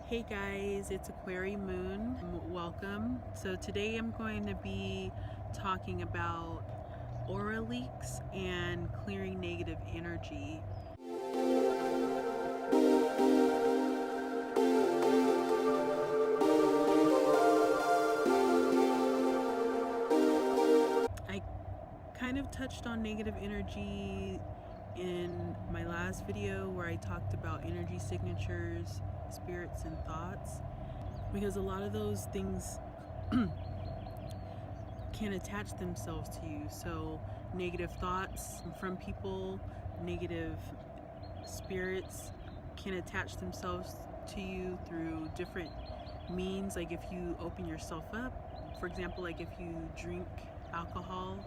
Hey guys, it's Aquarii Moon. Welcome. So today I'm going to be talking about aura leaks and clearing negative energy. I kind of touched on negative energy in my last video where I talked about energy signatures, spirits, and thoughts, because a lot of those things can attach themselves to you. So negative thoughts from people, negative spirits can attach themselves to you through different means. Like if you open yourself up, for example, like if you drink alcohol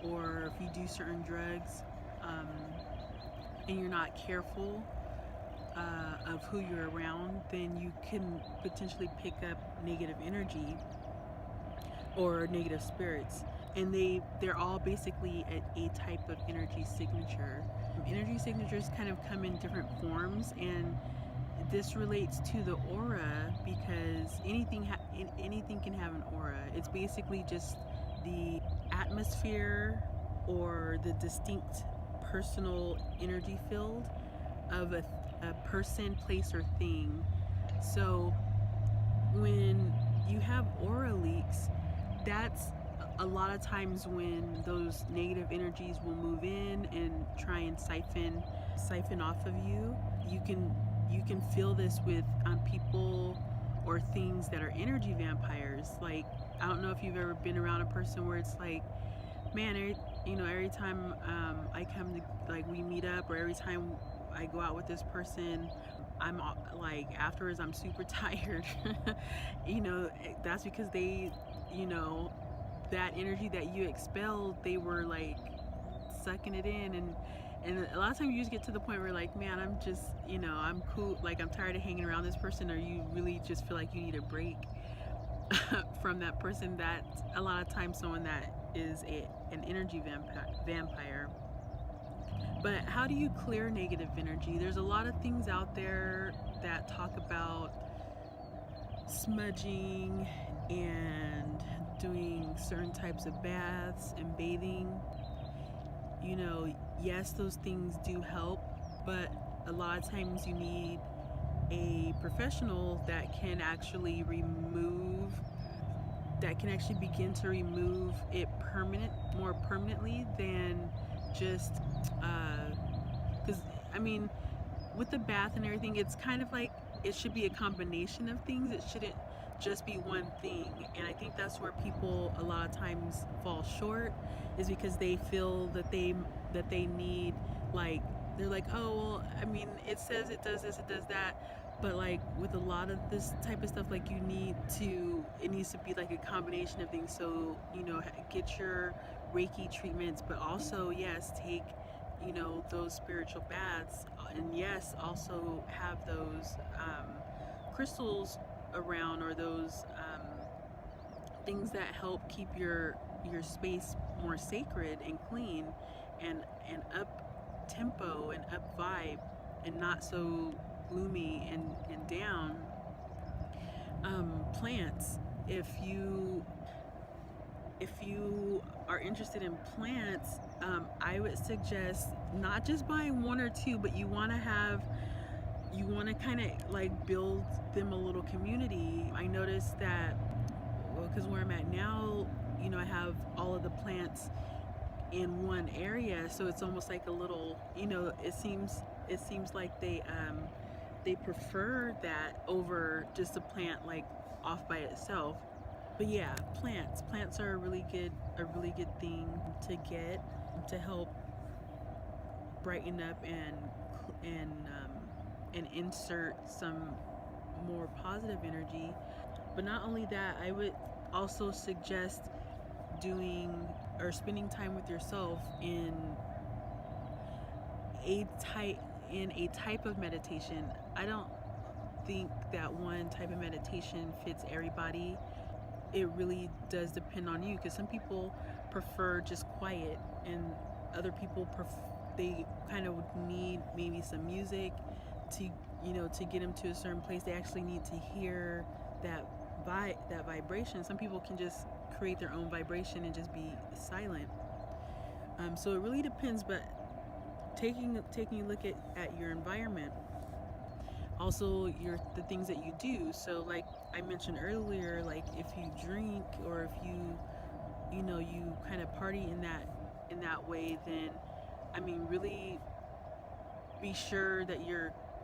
or if you do certain drugs, and you're not careful of who you're around, then you can potentially pick up negative energy or negative spirits, and they're all basically a type of energy signature. Energy signatures kind of come in different forms, and this relates to the aura because anything can have an aura. It's basically just the atmosphere or the distinct personal energy field of a person, place, or thing. So when you have aura leaks, that's a lot of times when those negative energies will move in and try and siphon off of you. You can feel this with people or things that are energy vampires. Like, I don't know if you've ever been around a person where it's like, man, every time I come to, like, we meet up, or every time I go out with this person, I'm like, afterwards I'm super tired. That's because they, that energy that you expelled, they were like sucking it in, and a lot of times you just get to the point where you're like, man, I'm just, I'm cool, like I'm tired of hanging around this person, or you really just feel like you need a break from that person. That's a lot of times someone that is an energy vampire. But how do you clear negative energy? There's a lot of things out there that talk about smudging and doing certain types of baths and bathing. Yes, those things do help, but a lot of times you need a professional that can actually begin to remove it more permanently than just because with the bath and everything, it's kind of like it should be a combination of things. It shouldn't just be one thing, and I think that's where people a lot of times fall short, is because they feel that they need, like, they're like, oh well, it says it does this, it does that, but like with a lot of this type of stuff, like it needs to be like a combination of things. So get your Reiki treatments, but also, yes, take those spiritual baths, and yes, also have those crystals around, or those things that help keep your space more sacred and clean and up tempo and up vibe, and not so gloomy and down. Plants, if you are interested in plants, I would suggest not just buying one or two, but you want to kind of like build them a little community. I noticed that, because where I'm at now, I have all of the plants in one area, so it's almost like a little, it seems like they prefer that over just a plant like off by itself. But yeah, plants are a really good thing to get to help brighten up and insert some more positive energy. But not only that, I would also suggest doing or spending time with yourself in a type of meditation. I don't think that one type of meditation fits everybody. It really does depend on you, because some people prefer just quiet, and other people they kind of need maybe some music to you know, to get them to a certain place, they actually need to hear that that vibration. Some people can just create their own vibration and just be silent. So it really depends, but taking a look at your environment, also the things that you do. So like I mentioned earlier, like if you drink, or if you know, you kind of party in that way, then I mean, really be sure that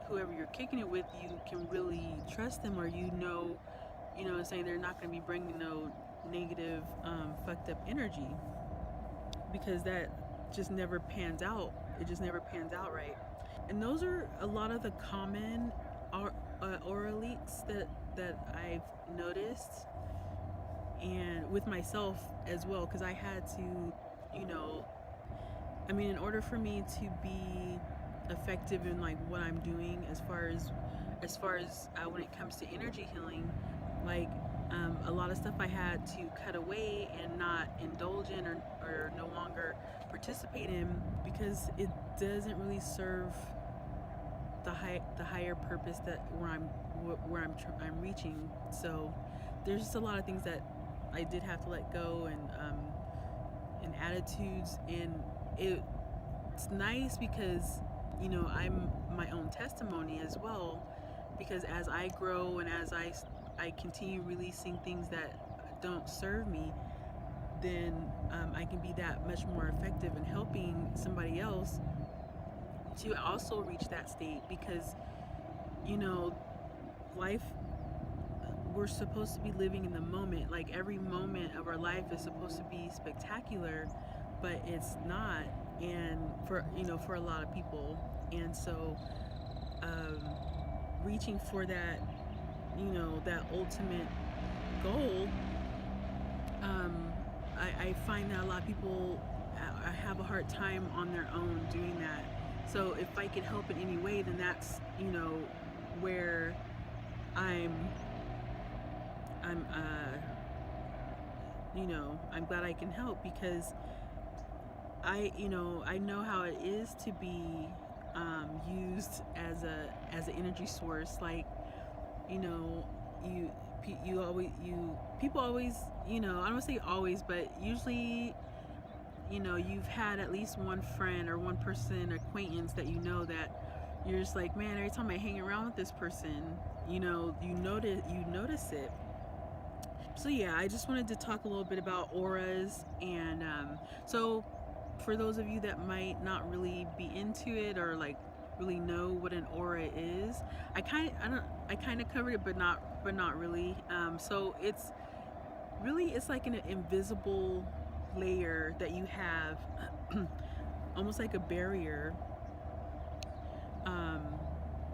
whoever you're kicking it with, you can really trust them, or you know what I'm saying, they're not going to be bringing no negative fucked up energy, because that just never pans out. It just never pans out right. And those are a lot of the common aura leaks that I've noticed, and with myself as well, because I had to, you know, I mean, in order for me to be effective in like what I'm doing, as far as when it comes to energy healing, like a lot of stuff I had to cut away and not indulge in, or no longer participate in, because it doesn't really serve the higher purpose that I'm reaching. So there's just a lot of things that I did have to let go, and attitudes, and it's nice because, you know, I'm my own testimony as well, because as I grow and as I continue releasing things that don't serve me, then I can be that much more effective in helping somebody else to also reach that state. Because, you know, life, we're supposed to be living in the moment. Like every moment of our life is supposed to be spectacular, but it's not. And for a lot of people, and so reaching for that, you know, that ultimate goal, I find that a lot of people have a hard time on their own doing that. So if I can help in any way, then that's, you know, where I'm you know, I'm glad I can help, because I know how it is to be used as an energy source. Like, you know, people always, you know, I don't say always, but usually, you know, you've had at least one friend or one person, acquaintance, that you know, that you're just like, man, every time I hang around with this person, you know, you notice it. So yeah, I just wanted to talk a little bit about auras, and so for those of you that might not really be into it, or like really know what an aura is, I kind of covered it, but not really. So it's like an invisible layer that you have, almost like a barrier.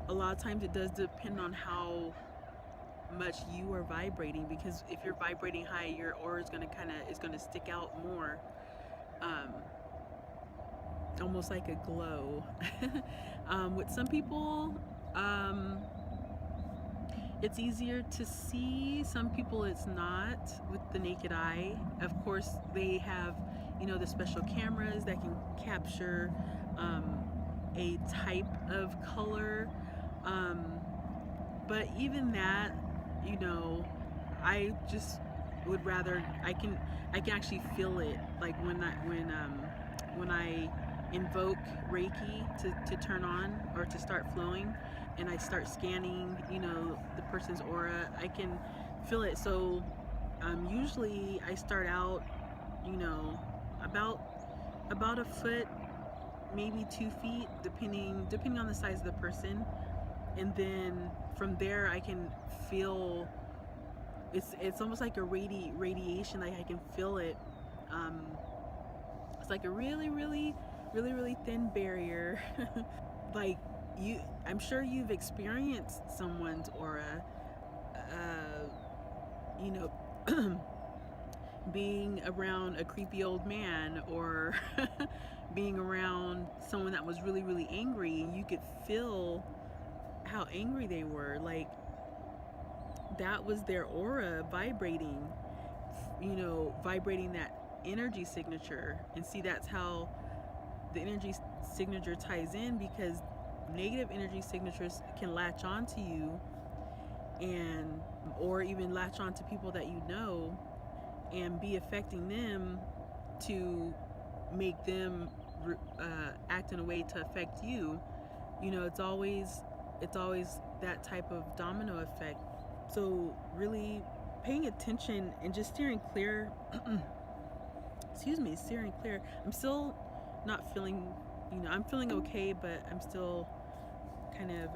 A lot of times it does depend on how much you are vibrating, because if you're vibrating high, your aura is going to stick out more, almost like a glow. With some people, it's easier to see. Some people it's not with the naked eye. Of course, they have, you know, the special cameras that can capture a type of color, but even that, you know, I just would rather, I can actually feel it, like when I invoke Reiki to turn on or to start flowing, and I start scanning, you know, the person's aura, I can feel it. So usually I start out, you know, about a foot, maybe 2 feet, depending on the size of the person, and then from there I can feel, it's almost like a radiation. Like I can feel it. It's like a really thin barrier. Like I'm sure you've experienced someone's aura, you know, being around a creepy old man, or being around someone that was really angry, and you could feel how angry they were. Like that was their aura vibrating, you know, vibrating that energy signature. And see, that's how the energy signature ties in, because negative energy signatures can latch onto you, and or even latch onto people that you know and be affecting them to make them act in a way to affect you. You know, it's always that type of domino effect. So really paying attention and just steering clear. Excuse me, steering clear. I'm still not feeling, I'm feeling okay, but I'm still kind of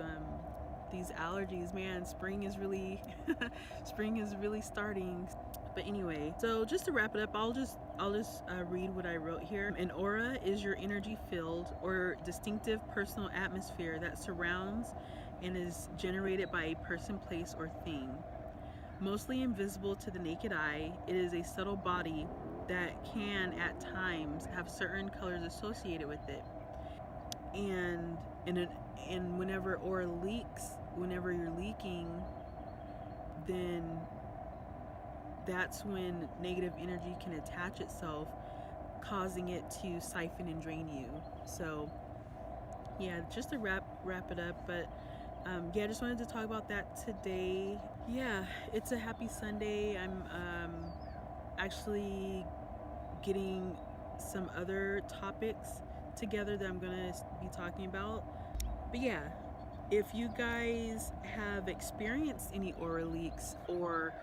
these allergies, man. Spring is really spring is really starting. But anyway, so just to wrap it up, I'll just read what I wrote here. An aura is your energy field or distinctive personal atmosphere that surrounds and is generated by a person, place, or thing. Mostly invisible to the naked eye, it is a subtle body that can at times have certain colors associated with it. And whenever aura leaks, whenever you're leaking, then that's when negative energy can attach itself, causing it to siphon and drain you. So yeah, just to wrap it up, but yeah, I just wanted to talk about that today. Yeah, it's a happy Sunday. I'm actually getting some other topics together that I'm gonna be talking about. But yeah, if you guys have experienced any aura leaks, or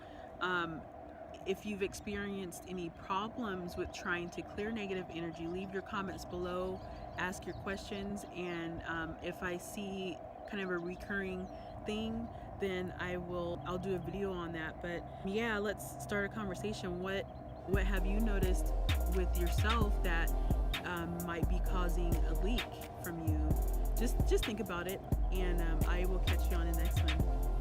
if you've experienced any problems with trying to clear negative energy, leave your comments below, ask your questions, and if I see kind of a recurring thing, then I'll do a video on that. But yeah, let's start a conversation. What have you noticed with yourself that might be causing a leak from you? Just think about it, and I will catch you on the next one.